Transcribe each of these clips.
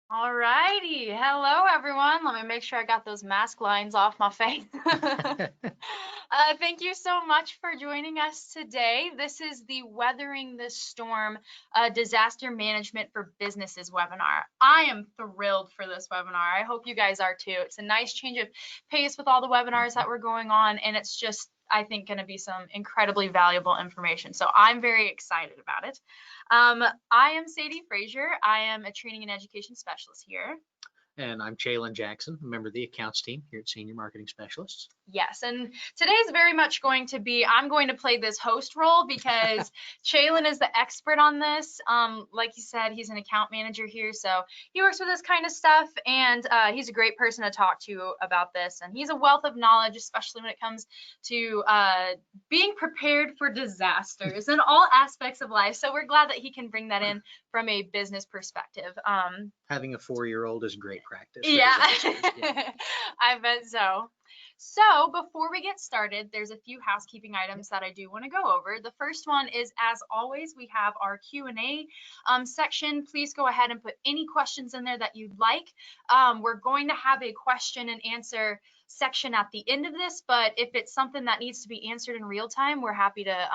All righty. Hello, everyone. Let me make sure I got those mask lines off my face. Thank you so much for joining us today. This is the Weathering the Storm Disaster Management for Businesses webinar. I am thrilled for this webinar. I hope you guys are too. It's a nice change of pace with all the webinars that were going on, and it's just, I think, going to be some incredibly valuable information. So I'm very excited about it. I am Sadie Frazier. I am a training and education specialist here. And I'm Chalon Jackson, a member of the accounts team here at Senior Marketing Specialists. Yes, and today's very much going to be, I'm going to play this host role because Chalon is the expert on this. Like you said, he's an account manager here, so he works with this kind of stuff, and he's a great person to talk to about this. And he's a wealth of knowledge, especially when it comes to being prepared for disasters in all aspects of life. So we're glad that he can bring that in from a business perspective. Having a 4-year-old is great practice. Yeah, I bet so. So before we get started, there's a few housekeeping items that I do want to go over. The first one is, as always, we have our Q&A section. Please go ahead and put any questions in there that you'd like. We're going to have a question and answer section at the end of this, but if it's something that needs to be answered in real time, we're happy to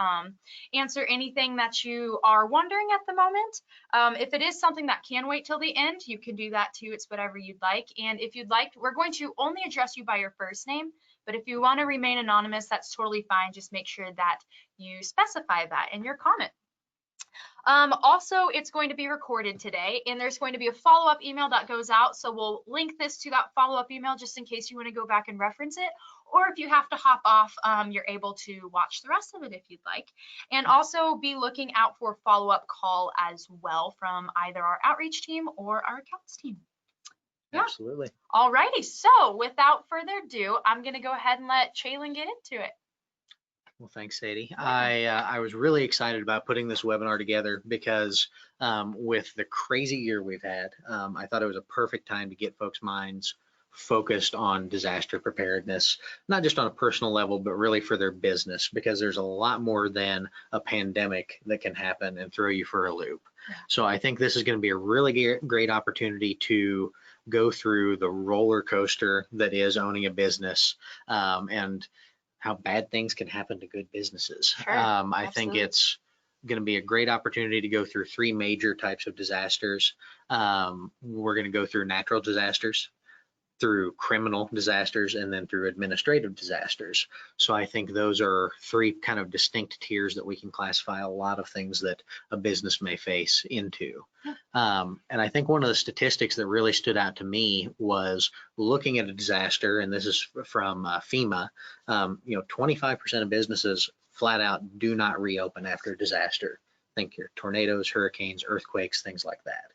answer anything that you are wondering at the moment. If it is something that can wait till the end, you can do that too. It's whatever you'd like. And if you'd like, we're going to only address you by your first name, but if you want to remain anonymous, that's totally fine. Just make sure that you specify that in your comment. Also, it's going to be recorded today, and there's going to be a follow-up email that goes out. So we'll link this to that follow-up email just in case you want to go back and reference it. Or if you have to hop off, you're able to watch the rest of it if you'd like. And also be looking out for a follow-up call as well from either our outreach team or our accounts team. Yeah. Absolutely. All righty. So without further ado, I'm going to go ahead and let Chalon get into it. Well, thanks, Sadie. I was really excited about putting this webinar together because with the crazy year we've had, I thought it was a perfect time to get folks' minds focused on disaster preparedness, not just on a personal level, but really for their business, because there's a lot more than a pandemic that can happen and throw you for a loop. Yeah. So I think this is going to be a really great opportunity to go through the roller coaster that is owning a business, and how bad things can happen to good businesses. Sure, I think it's going to be a great opportunity to go through 3 major types of disasters. We're going to go through natural disasters, through criminal disasters, and then through administrative disasters. So I think those are 3 kind of distinct tiers that we can classify a lot of things that a business may face into. And I think one of the statistics that really stood out to me was looking at a disaster, and this is from FEMA, 25% of businesses flat out do not reopen after a disaster. Think your tornadoes, hurricanes, earthquakes, things like that.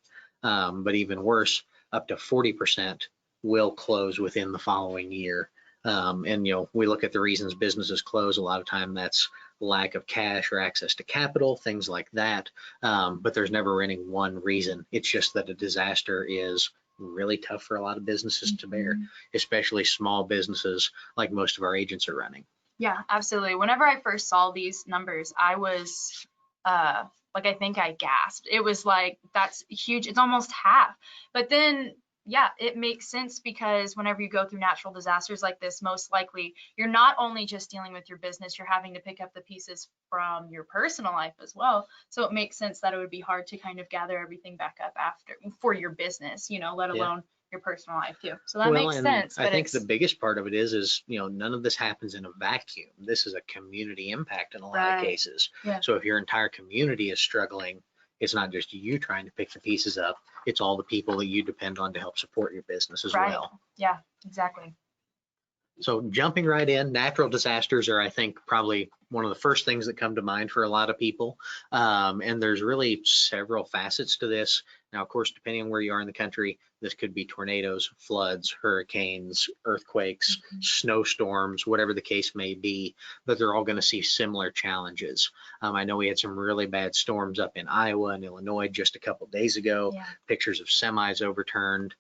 But even worse, up to 40% will close within the following year. And we look at the reasons businesses close. A lot of time that's lack of cash or access to capital, things like that. But there's never any one reason. It's just that a disaster is really tough for a lot of businesses to bear, especially small businesses like most of our agents are running. Yeah, absolutely. Whenever I first saw these numbers, I was I think I gasped. It was like, that's huge. It's almost half. But then yeah, it makes sense, because whenever you go through natural disasters like this, most likely you're not only just dealing with your business, you're having to pick up the pieces from your personal life as well. So it makes sense that it would be hard to kind of gather everything back up after for your business, let alone your personal life too. So that makes sense. I think the biggest part of it is none of this happens in a vacuum. This is a community impact in a lot of cases. Yeah. So if your entire community is struggling, it's not just you trying to pick the pieces up, it's all the people that you depend on to help support your business as well. Yeah, exactly. So jumping right in, natural disasters are, I think, probably one of the first things that come to mind for a lot of people. And there's really several facets to this. Now, of course, depending on where you are in the country, this could be tornadoes, floods, hurricanes, earthquakes, snowstorms, whatever the case may be, but they're all going to see similar challenges. I know we had some really bad storms up in Iowa and Illinois just a couple of days ago, pictures of semis overturned,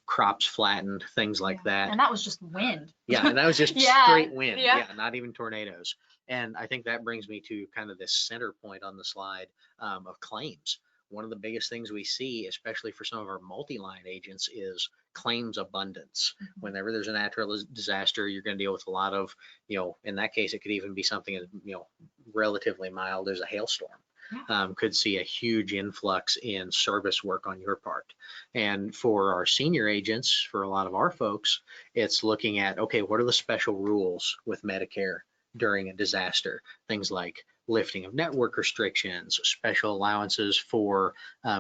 crops flattened, things like that. And that was just wind. Yeah, and that was just straight wind. Yeah, not even tornadoes. And I think that brings me to kind of this center point on the slide of claims. one of the biggest things we see, especially for some of our multi-line agents, is claims abundance. Mhm. Whenever there's a natural disaster, you're going to deal with a lot of, in that case, it could even be something, relatively mild as a hailstorm. Yeah. Could see a huge influx in service work on your part. And for our senior agents, for a lot of our folks, it's looking at, okay, what are the special rules with Medicare during a disaster? Things like lifting of network restrictions, special allowances for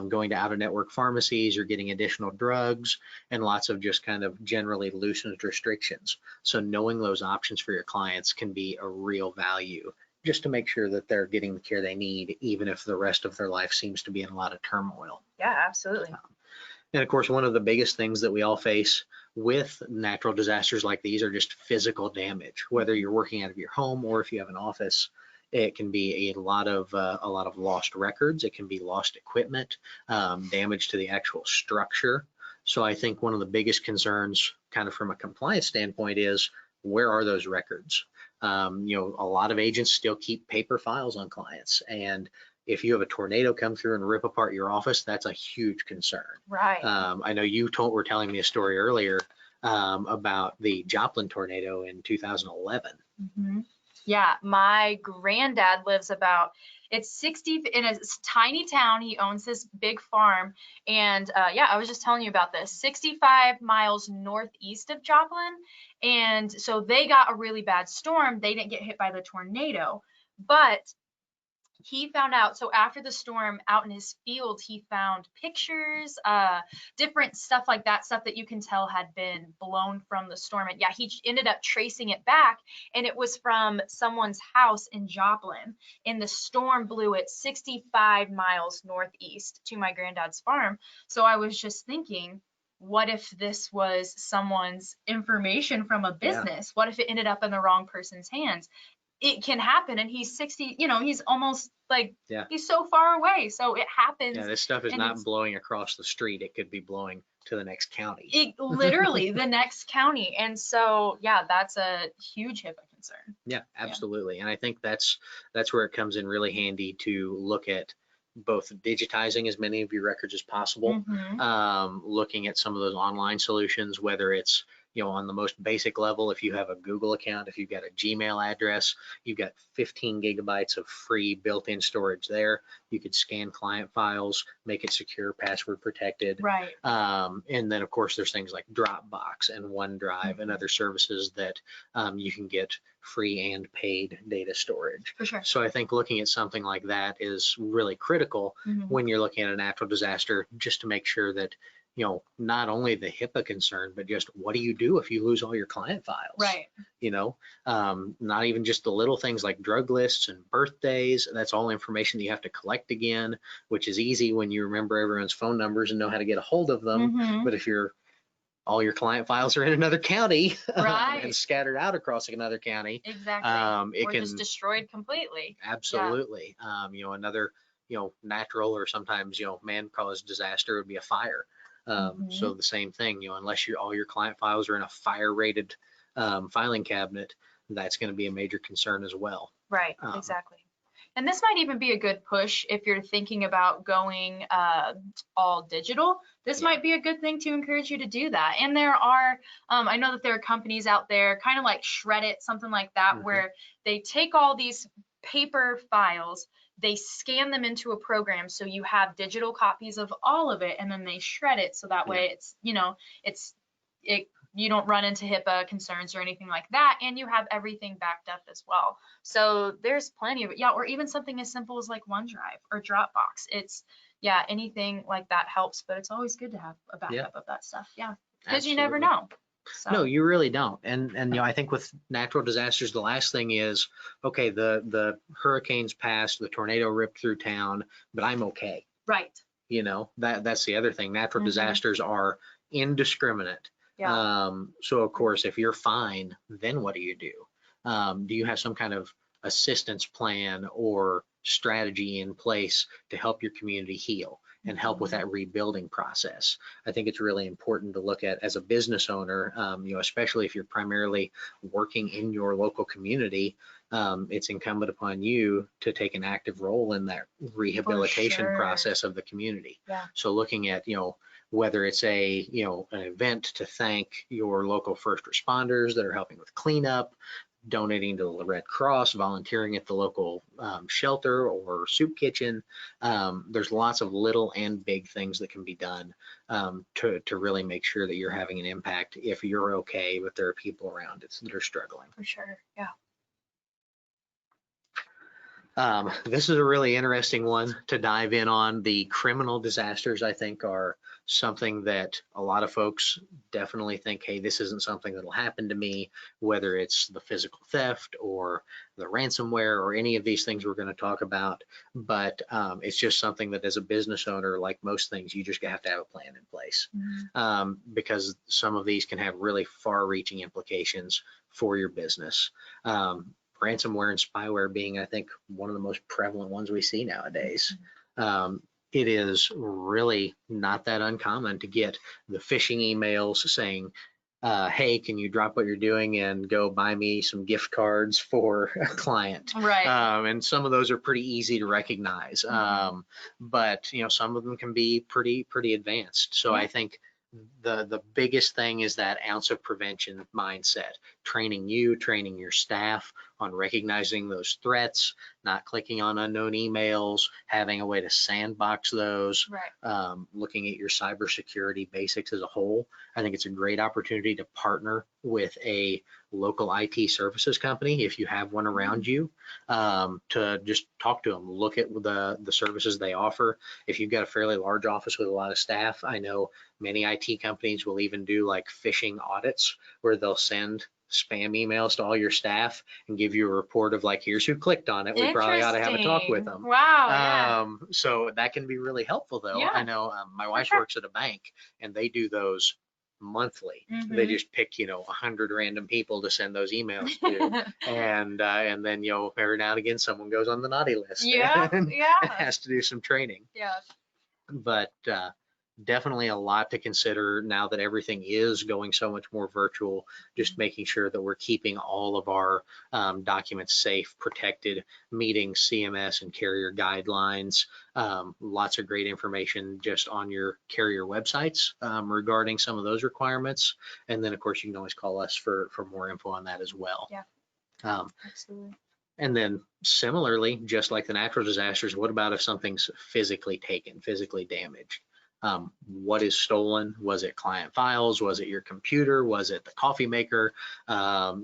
going to out-of-network pharmacies or getting additional drugs, and lots of just kind of generally loosened restrictions. So knowing those options for your clients can be a real value, just to make sure that they're getting the care they need, even if the rest of their life seems to be in a lot of turmoil. Yeah, absolutely. And of course, one of the biggest things that we all face with natural disasters like these are just physical damage. Whether you're working out of your home or if you have an office, it can be a lot of lost records. It can be lost equipment, damage to the actual structure. So I think one of the biggest concerns, kind of from a compliance standpoint, is where are those records? A lot of agents still keep paper files on clients, and if you have a tornado come through and rip apart your office, that's a huge concern. Right. I know you were telling me a story earlier about the Joplin tornado in 2011. Mm-hmm. Yeah, my granddad lives it's 60 in a tiny town. He owns this big farm. And yeah, I was just telling you about this, 65 miles northeast of Joplin. And so they got a really bad storm. They didn't get hit by the tornado, but he found out, so after the storm, out in his field, he found pictures, different stuff like that, stuff that you can tell had been blown from the storm. And yeah, he ended up tracing it back, and it was from someone's house in Joplin, and the storm blew it 65 miles northeast to my granddad's farm. So I was just thinking, what if this was someone's information from a business? What if it ended up in the wrong person's hands? It can happen, and he's 60, he's almost like, he's so far away, so it happens. Yeah, this stuff is not blowing across the street. It could be blowing to the next county. Literally the next county. And so yeah, that's a huge HIPAA concern. Yeah, absolutely. And I think that's where it comes in really handy to look at both digitizing as many of your records as possible, looking at some of those online solutions, whether it's on the most basic level, if you have a Google account, if you've got a Gmail address, you've got 15 gigabytes of free built-in storage there. You could scan client files, make it secure, password protected. Right. And then of course there's things like Dropbox and OneDrive and other services that you can get free and paid data storage. For sure. So I think looking at something like that is really critical when you're looking at a natural disaster, just to make sure that not only the HIPAA concern, but just what do you do if you lose all your client files? Right. Not even just the little things like drug lists and birthdays. That's all information that you have to collect again, which is easy when you remember everyone's phone numbers and know how to get a hold of them. But if all your client files are in another county and scattered out across another county, exactly, or just destroyed completely. Absolutely. Another natural or sometimes man-caused disaster would be a fire. So the same thing, unless all your client files are in a fire-rated filing cabinet, that's going to be a major concern as well. Right, exactly. And this might even be a good push if you're thinking about going all digital. This might be a good thing to encourage you to do that. And there are, I know that there are companies out there, kind of like Shred It, something like that, where they take all these paper files, they scan them into a program, so you have digital copies of all of it, and then they shred it so that way it's you don't run into HIPAA concerns or anything like that, and you have everything backed up as well. So there's plenty of it. Yeah, or even something as simple as like OneDrive or Dropbox. It's anything like that helps, but it's always good to have a backup of that stuff. Yeah, because you never know. So. No, you really don't. And I think with natural disasters, the last thing is, okay, the hurricanes passed, the tornado ripped through town, but I'm okay. Right. That's the other thing. Natural disasters are indiscriminate. Yeah. So of course, if you're fine, then what do you do? Do you have some kind of assistance plan or strategy in place to help your community heal? and help with that rebuilding process. I think it's really important to look at as a business owner, especially if you're primarily working in your local community, it's incumbent upon you to take an active role in that rehabilitation process of the community. Yeah. So looking at, whether it's an event to thank your local first responders that are helping with cleanup, donating to the Red Cross, volunteering at the local shelter or soup kitchen. There's lots of little and big things that can be done to really make sure that you're having an impact if you're okay, but there are people around it that are struggling. For sure, yeah. This is a really interesting one to dive in on. The criminal disasters, I think, are something that a lot of folks definitely think, hey, this isn't something that'll happen to me, whether it's the physical theft or the ransomware or any of these things we're going to talk about. But it's just something that as a business owner, like most things, you just have to have a plan in place, because some of these can have really far-reaching implications for your business. Ransomware and spyware being, I think, one of the most prevalent ones we see nowadays. It is really not that uncommon to get the phishing emails saying, hey, can you drop what you're doing and go buy me some gift cards for a client? Right. And some of those are pretty easy to recognize, but some of them can be pretty advanced. So I think the biggest thing is that ounce of prevention mindset, training your staff on recognizing those threats, not clicking on unknown emails, having a way to sandbox those, looking at your cybersecurity basics as a whole. I think it's a great opportunity to partner with a local IT services company, if you have one around you, to just talk to them, look at the services they offer. If you've got a fairly large office with a lot of staff, I know many IT companies will even do like phishing audits where they'll send spam emails to all your staff and give you a report of like, here's who clicked on it. We probably ought to have a talk with them. Wow. So that can be really helpful though. I know my wife works at a bank and they do those monthly. They just pick 100 random people to send those emails to, and then every now and again someone goes on the naughty list and has to do some training. But definitely a lot to consider now that everything is going so much more virtual, just making sure that we're keeping all of our documents safe, protected, meeting CMS and carrier guidelines. Lots of great information just on your carrier websites regarding some of those requirements. And then of course you can always call us for more info on that as well. Absolutely. And then similarly, just like the natural disasters, what about if something's physically taken, physically damaged? What is stolen? Was it client files? Was it your computer? Was it the coffee maker? I'm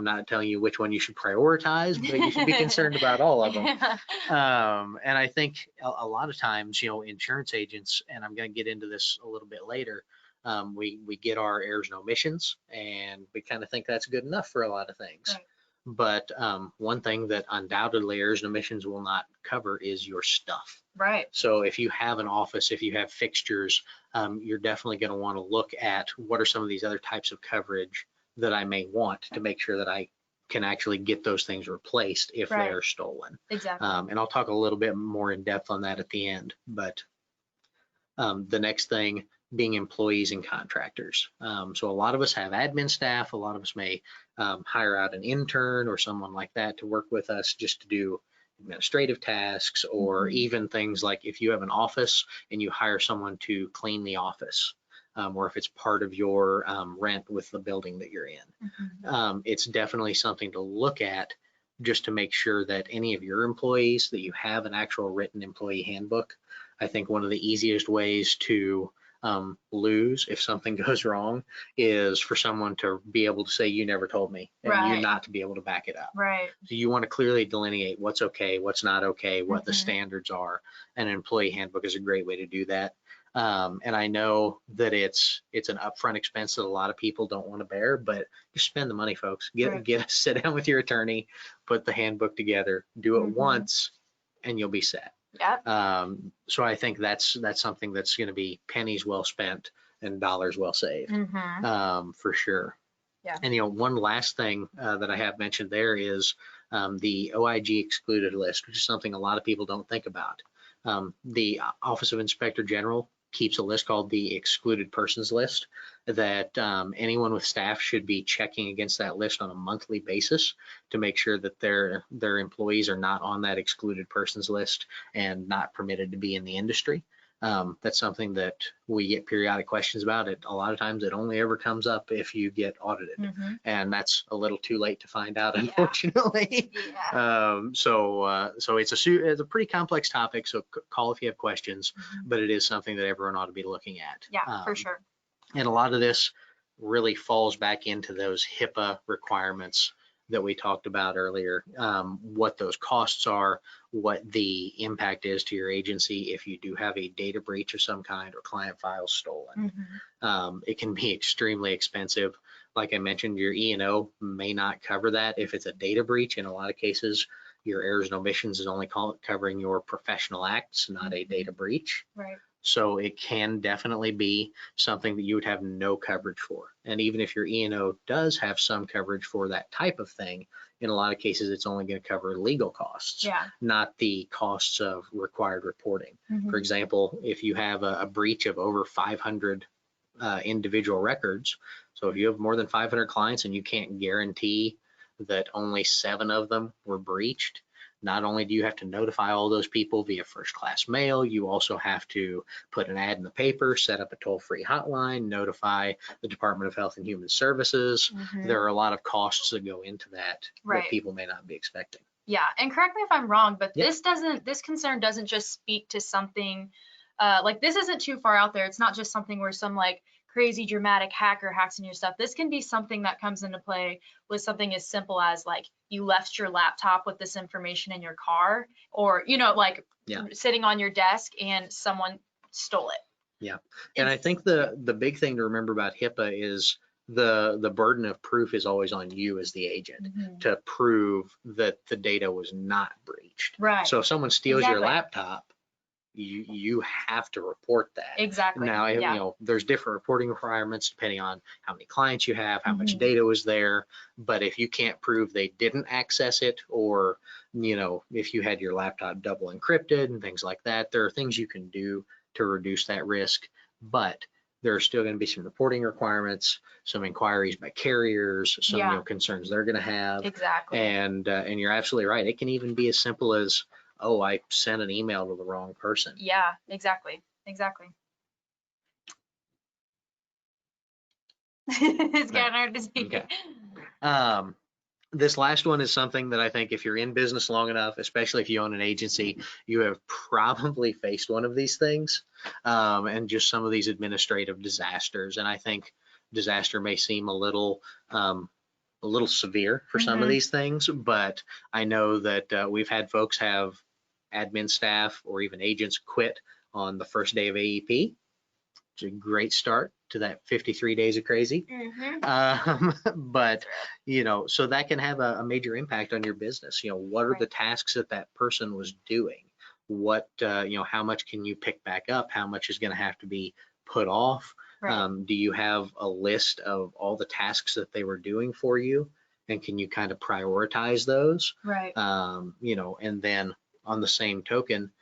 not telling you which one you should prioritize, but you should be concerned about all of them. And I think a lot of times, insurance agents, and I'm going to get into this a little bit later, we get our errors and omissions, and we kind of think that's good enough for a lot of things. But one thing that undoubtedly errors and omissions will not cover is your stuff. So if you have an office, if you have fixtures, you're definitely going to want to look at what are some of these other types of coverage that I may want to make sure that I can actually get those things replaced if they are stolen. And I'll talk a little bit more in depth on that at the end. But the next thing being employees and contractors. So a lot of us have admin staff. A lot of us may hire out an intern or someone like that to work with us just to do administrative tasks, or even things like if you have an office and you hire someone to clean the office, or if it's part of your rent with the building that you're in. It's definitely something to look at just to make sure that any of your employees, that you have an actual written employee handbook. I think one of the easiest ways to lose if something goes wrong is for someone to be able to say, you never told me, and you not to be able to back it up. So you want to clearly delineate what's okay, what's not okay, what the standards are. And an employee handbook is a great way to do that. And I know that it's an upfront expense that a lot of people don't want to bear, but just spend the money, folks. Sit down with your attorney, put the handbook together, do it once, and you'll be set. So I think that's something that's going to be pennies well spent and dollars well saved, for sure. And one last thing that I have mentioned there is the OIG excluded list, which is something a lot of people don't think about. The Office of Inspector General keeps a list called the excluded persons list that anyone with staff should be checking against that list on a monthly basis to make sure that their employees are not on that excluded persons list and not permitted to be in the industry. That's something that we get periodic questions about. It a lot of times it only ever comes up if you get audited, and that's a little too late to find out, unfortunately. So it's a pretty complex topic. So call if you have questions, but it is something that everyone ought to be looking at. Yeah, for sure. And a lot of this really falls back into those HIPAA requirements that we talked about earlier, what those costs are, what the impact is to your agency if you do have a data breach of some kind or client files stolen. It can be extremely expensive. Like I mentioned, your E&O may not cover that if it's a data breach. In a lot of cases, your errors and omissions is only covering your professional acts, not a data breach. Right. So it can definitely be something that you would have no coverage for. And even if your E&O does have some coverage for that type of thing, in a lot of cases, it's only going to cover legal costs, not the costs of required reporting. For example, if you have a breach of over 500 individual records, so if you have more than 500 clients and you can't guarantee that only 7 of them were breached, not only do you have to notify all those people via first class mail, you also have to put an ad in the paper, set up a toll-free hotline, notify the Department of Health and Human Services. There are a lot of costs that go into that that people may not be expecting. Yeah, and correct me if I'm wrong, but this concern doesn't just speak to something like this isn't too far out there. It's not just something where some like crazy dramatic hacker hacks in your stuff. This can be something that comes into play with something as simple as like you left your laptop with this information in your car, or like sitting on your desk and someone stole it. Yeah, and I think the big thing to remember about HIPAA is the burden of proof is always on you as the agent to prove that the data was not breached. Right. So if someone steals your laptop, you have to report that. Exactly. Now, there's different reporting requirements depending on how many clients you have, how much data was there. But if you can't prove they didn't access it, or, if you had your laptop double encrypted and things like that, there are things you can do to reduce that risk. But there are still going to be some reporting requirements, some inquiries by carriers, some concerns they're going to have. Exactly. And you're absolutely right. It can even be as simple as, oh, I sent an email to the wrong person. Yeah, exactly. It's kind of hard to see. Okay. This last one is something that I think if you're in business long enough, especially if you own an agency, you have probably faced one of these things, and just some of these administrative disasters. And I think disaster may seem a little severe for some of these things, but I know that we've had folks have admin staff or even agents quit on the first day of AEP. It's a great start to that 53 days of crazy. But, so that can have a major impact on your business. What are the tasks that person was doing? What, how much can you pick back up? How much is going to have to be put off? Do you have a list of all the tasks that they were doing for you? And can you kind of prioritize those? Right. And then on the same token,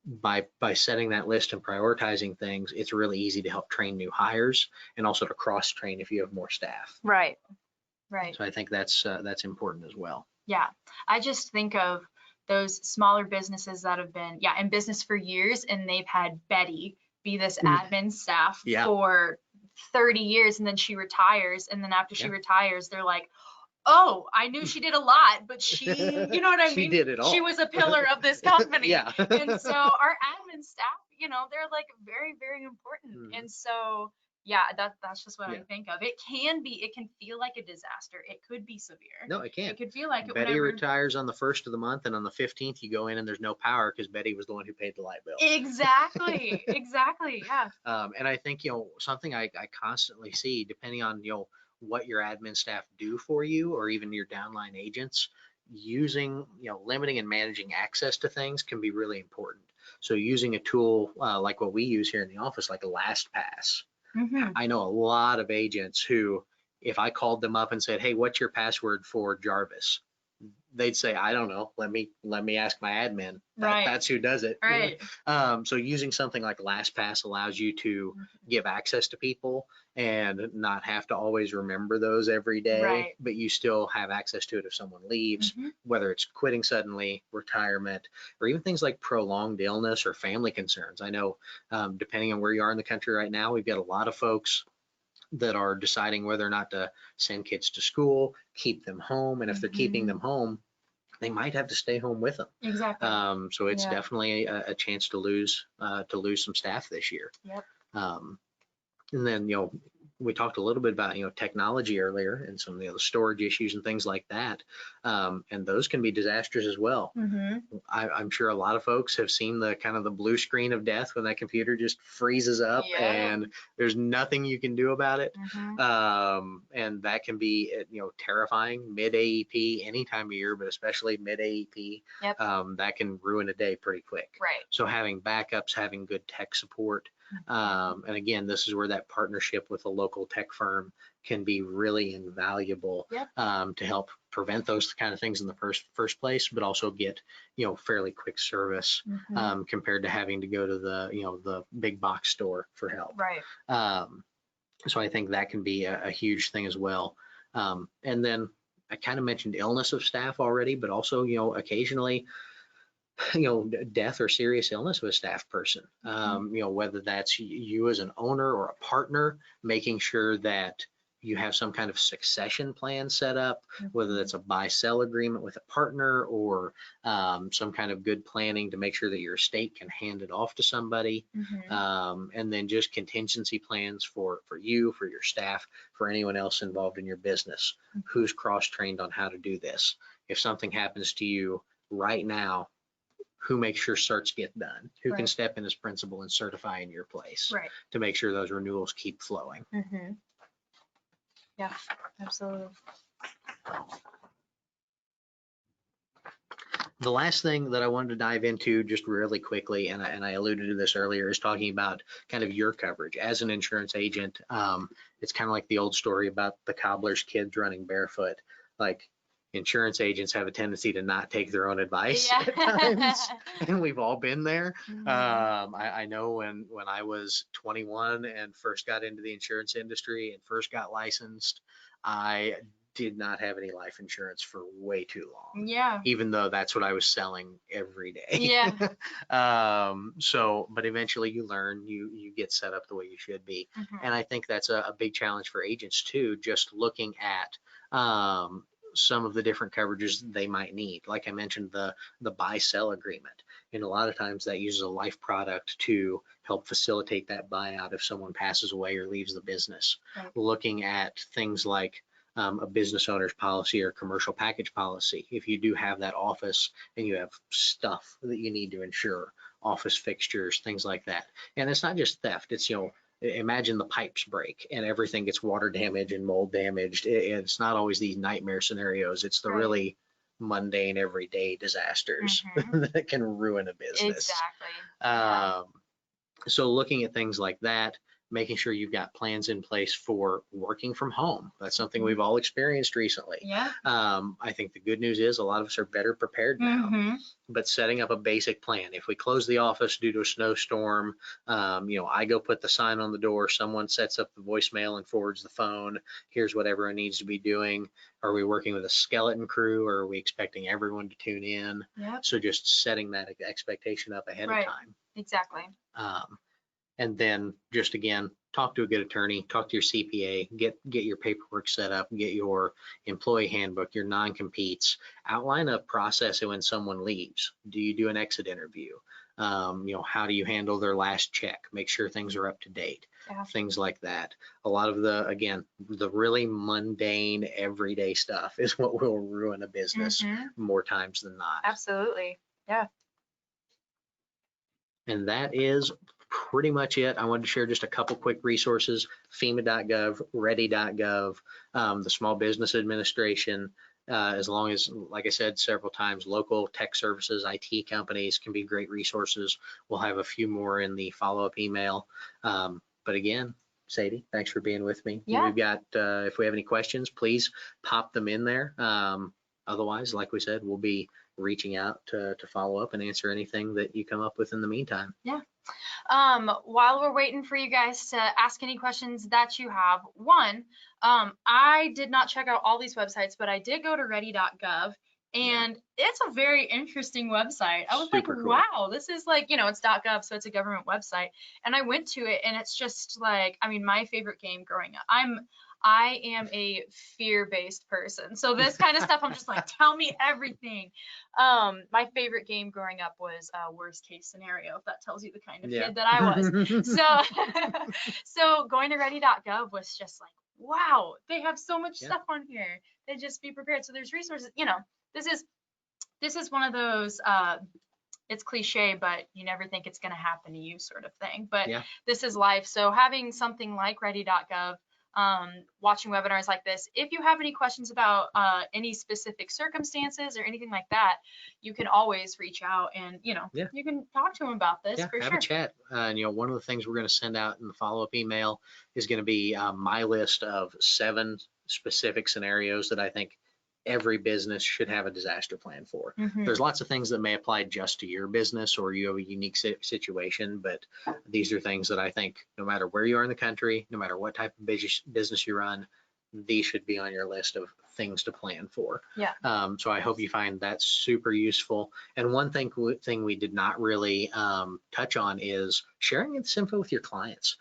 by setting that list and prioritizing things, it's really easy to help train new hires and also to cross train if you have more staff. Right. So I think that's important as well. Yeah, I just think of those smaller businesses that have been in business for years, and they've had Betty be this admin staff for 30 years, and then she retires, and then after she retires, they're like, oh, I knew she did a lot, but she, you know what I mean? She did it all. She was a pillar of this company. Yeah. And so our admin staff, they're like very, very important. And so, that's just what I think of. It can feel like a disaster. It could be severe. No, it can't. It could feel like it. Betty retires on the 1st of the month, and on the 15th you go in and there's no power because Betty was the one who paid the light bill. Exactly. Exactly. Yeah. And I think, something I constantly see, depending on, what your admin staff do for you, or even your downline agents, using, limiting and managing access to things can be really important. So using a tool like what we use here in the office, like a LastPass. I know a lot of agents who, if I called them up and said, hey, what's your password for Jarvis? they'd say, I don't know, let me ask my admin. Right. That's who does it. Right. So using something like LastPass allows you to Mhm. give access to people and not have to always remember those every day, Right. but you still have access to it if someone leaves, Mhm. whether it's quitting suddenly, retirement, or even things like prolonged illness or family concerns. I know, depending on where you are in the country right now, we've got a lot of folks that are deciding whether or not to send kids to school, keep them home, and if they're keeping them Mhm. home, they might have to stay home with them. Exactly. So it's Yeah. definitely a chance to lose some staff this year. Yep. Um, and then, we talked a little bit about, technology earlier and some of the storage issues and things like that. And those can be disastrous as well. Mhm. I'm sure a lot of folks have seen the kind of the blue screen of death when that computer just freezes up Yep. and there's nothing you can do about it. Mhm. And that can be, terrifying mid AEP any time of year, but especially mid AEP. Yep. That can ruin a day pretty quick. Right. So having backups, having good tech support, and again, this is where that partnership with a local tech firm can be really invaluable. Yep. To help prevent those kind of things in the first place, but also get fairly quick service Mhm. compared to having to go to the big box store for help. Right. So I think that can be a huge thing as well. And then I kind of mentioned illness of staff already, but also occasionally death or serious illness of a staff person. Whether that's you as an owner or a partner, making sure that you have some kind of succession plan set up, whether that's a buy-sell agreement with a partner or some kind of good planning to make sure that your estate can hand it off to somebody. And then just contingency plans for you, for your staff, for anyone else involved in your business, who's cross-trained on how to do this. If something happens to you right now, who makes sure certs get done, who can step in as principal and certify in your place to make sure those renewals keep flowing. Yeah, absolutely. The last thing that I wanted to dive into just really quickly, and I alluded to this earlier, is talking about kind of your coverage as an insurance agent. It's kind of like the old story about the cobbler's kids running barefoot. Like, insurance agents have a tendency to not take their own advice at times, and we've all been there. I know when I was 21 and first got into the insurance industry and first got licensed, I did not have any life insurance for way too long. Yeah. Even though that's what I was selling every day. Yeah. But eventually you learn, you get set up the way you should be. And I think that's a big challenge for agents too, just looking at some of the different coverages they might need. Like I mentioned, the buy-sell agreement. And a lot of times that uses a life product to help facilitate that buyout if someone passes away or leaves the business. Looking at things like a business owner's policy or commercial package policy. If you do have that office and you have stuff that you need to insure, office fixtures, things like that. And it's not just theft. It's, imagine the pipes break and everything gets water damaged and mold damaged. It's not always these nightmare scenarios. It's the really mundane, everyday disasters that can ruin a business. Exactly. So looking at things like that, making sure you've got plans in place for working from home. That's something we've all experienced recently. Yeah. I think the good news is a lot of us are better prepared now. But setting up a basic plan. If we close the office due to a snowstorm, I go put the sign on the door, someone sets up the voicemail and forwards the phone. Here's what everyone needs to be doing. Are we working with a skeleton crew or are we expecting everyone to tune in? So just setting that expectation up ahead of time. Exactly. And then just again, talk to a good attorney, talk to your CPA, get your paperwork set up, get your employee handbook, your non-competes, outline a process when someone leaves. Do you do an exit interview? How do you handle their last check? Make sure things are up to date, things like that. A lot of the really mundane everyday stuff is what will ruin a business more times than not. Absolutely. Yeah. And that is pretty much it. I wanted to share just a couple quick resources: FEMA.gov, Ready.gov, the Small Business Administration, as long as, like I said several times, local tech services, IT companies can be great resources. We'll have a few more in the follow-up email. But again, Sadie, thanks for being with me. We've got, if we have any questions, please pop them in there. otherwise, like we said, we'll be reaching out to follow up and answer anything that you come up with in the meantime. Yeah. While we're waiting for you guys to ask any questions that you have, one, I did not check out all these websites, but I did go to ready.gov, and it's a very interesting website. I was like, Super cool. wow, this is like, it's .gov, so it's a government website. And I went to it, and it's just like, I mean, my favorite game growing up. I am a fear-based person. So this kind of stuff, I'm just like, tell me everything. My favorite game growing up was Worst Case Scenario, if that tells you the kind of kid that I was. So, so going to ready.gov was just like, wow, they have so much stuff on here. They just be prepared. So there's resources, this is one of those, it's cliche, but you never think it's going to happen to you sort of thing. But this is life. So having something like ready.gov, watching webinars like this, if you have any questions about any specific circumstances or anything like that, you can always reach out and you can talk to them about this for have sure. a chat. One of the things we're going to send out in the follow-up email is going to be my list of 7 specific scenarios that I think every business should have a disaster plan for. There's lots of things that may apply just to your business or you have a unique situation, but these are things that I think no matter where you are in the country, no matter what type of business you run, these should be on your list of things to plan for. So I hope you find that super useful. And one thing we did not really touch on is sharing this info with your clients.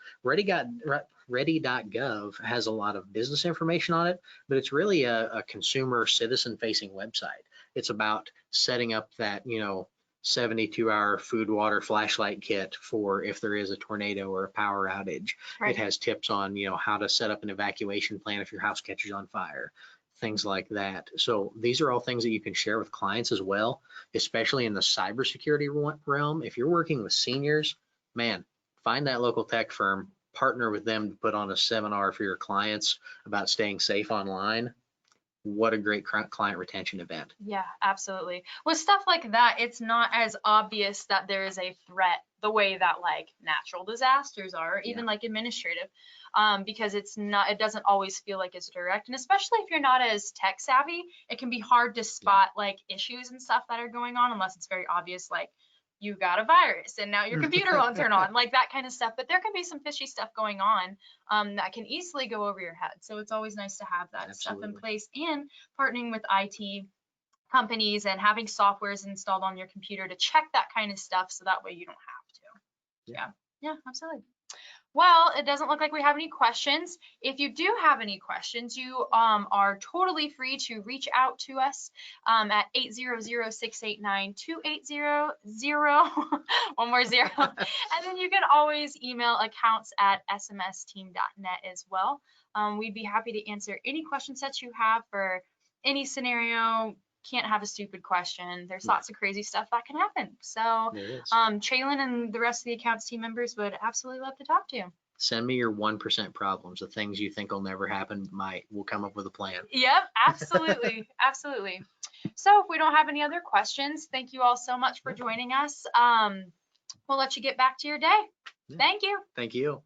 Ready.gov has a lot of business information on it, but it's really a consumer citizen facing website. It's about setting up that 72-hour food, water, flashlight kit for if there is a tornado or a power outage. It has tips on how to set up an evacuation plan if your house catches on fire, things like that. So these are all things that you can share with clients as well, especially in the cybersecurity realm. If you're working with seniors, man, find that local tech firm, partner with them to put on a seminar for your clients about staying safe online. What a great client retention event. Yeah, absolutely. With stuff like that, it's not as obvious that there is a threat the way that like natural disasters are, even like administrative, because it doesn't always feel like it's direct. And especially if you're not as tech savvy, it can be hard to spot like issues and stuff that are going on unless it's very obvious, like you got a virus and now your computer won't turn on, like that kind of stuff. But there can be some fishy stuff going on that can easily go over your head. So it's always nice to have that stuff in place, and partnering with IT companies and having softwares installed on your computer to check that kind of stuff so that way you don't have to. Yeah, absolutely. Well, it doesn't look like we have any questions. If you do have any questions, you are totally free to reach out to us at 800-689-2800, one more zero. And then you can always email accounts@smsteam.net as well. We'd be happy to answer any questions that you have for any scenario. Can't have a stupid question. There's lots of crazy stuff that can happen. So Chaylin and the rest of the accounts team members would absolutely love to talk to you. Send me your 1% problems, the things you think will never happen. We'll come up with a plan. Yep, absolutely. Absolutely. So if we don't have any other questions, thank you all so much for joining us. We'll let you get back to your day. Thank you. Thank you.